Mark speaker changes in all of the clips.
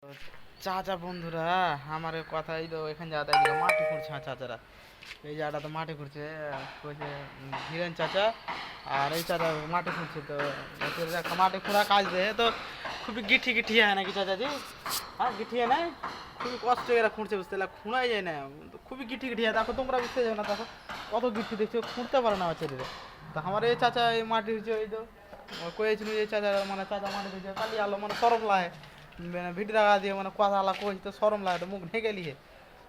Speaker 1: তো চাচা বন্ধুরা আমার কথা এই তো এখানে যাতা এদিকে মাটি খুঁড়ছে চাচারা এই জায়গাটা তো মাটি খুঁড়ছে কইছে ধীরেন চাচা আর এই চাচা মাটি খুঁড়ছে তো এদের একটা মাটি খোঁড়া কাজ দেয় তো খুবই গিঠি গিঠি হয় নাকি চাচাজি হ্যাঁ গিঠি হয় না খুবই কষ্ট এরা খুঁড়ছে বুঝতে পারলে খুঁড়াই যায় না তো খুবই গিঠি গিঠি হয় দেখো তোমরা বুঝতে যাও না দেখো কত গিঠি দেখছো খুঁড়তে পারে না আমার ছেলেরা তো আমার এই চাচা এই মাটি হচ্ছে এই তো কয়েছিল এই চাচা মানে চাচা মাটি দিয়েছে কালি আলো মানে সরম লাগে ভিডিও দেখা দিয়ে মানে কথা আলা কইছি তো সরম লাগে তো মুখ ঢেকে লিয়ে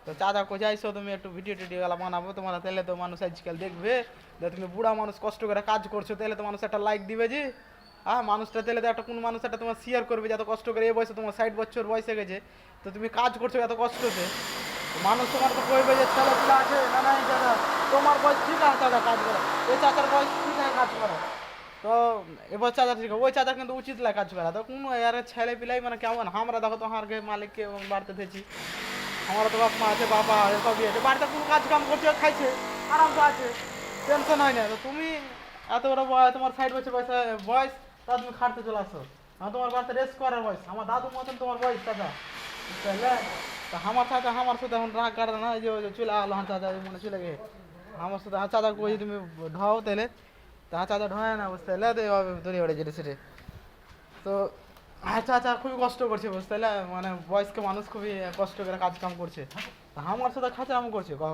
Speaker 1: তো চাচা কই যাইছো তুমি একটু ভিডিও টিডিও গেলা বানাবো তোমার তাহলে তো মানুষ আজকাল দেখবে যে তুমি বুড়া মানুষ কষ্ট করে কাজ করছো তাহলে তো মানুষ একটা লাইক দিবে যে হ্যাঁ মানুষটা তাহলে তো একটা কোন মানুষ একটা তোমার শেয়ার করবে যে এত কষ্ট করে এই বয়সে তোমার 60 বছর বয়সে গেছে তো তুমি কাজ করছো এত কষ্টতে মানুষ তোমার তো কইবে যে ছেলেপিলা আছে না নাই দাদা তোমার বয়স ঠিক আছে দাদা কাজ করা এই চাচার বয়স ঠিক আছে কাজ করা তো এবার চাচা ঠিক ওই চাচা কিন্তু উচিত লাগে কাজ করা তো কোনো আর ছেলে পিলাই মানে কেমন আমরা দেখো তো আমার মালিককে বাড়িতে থেছি আমার তো বাপ মা আছে বাবা সবই আছে বাড়িতে কোনো কাজ কাম করছে খাইছে আরাম তো আছে টেনশন হয় না তো তুমি এত বড় বয়স তোমার 60 বছর বয়স বয়স তা তুমি খাটতে চলে আসো তোমার বাড়িতে রেস্ট করার বয়স আমার দাদু মতন তোমার বয়স চাচা বুঝলে তা আমার চাচা আমার সাথে এখন রাগ কাটে না এই যে চলে আলো হ্যাঁ চাচা মনে চলে গে আমার সাথে হ্যাঁ চাচা কই তুমি ঢাও তাহলে তা চাচা ঢয় না বুঝতে পারলে তো এভাবে দড়িয়ে ওড়ে যেতে সেটে তো হ্যাঁ চাচা খুবই কষ্ট করছে বুঝতে পারলে মানে বয়স্ক মানুষ খুবই কষ্ট করে কাজ কাম করছে তা আমার সাথে খাঁচা আম করছে কহ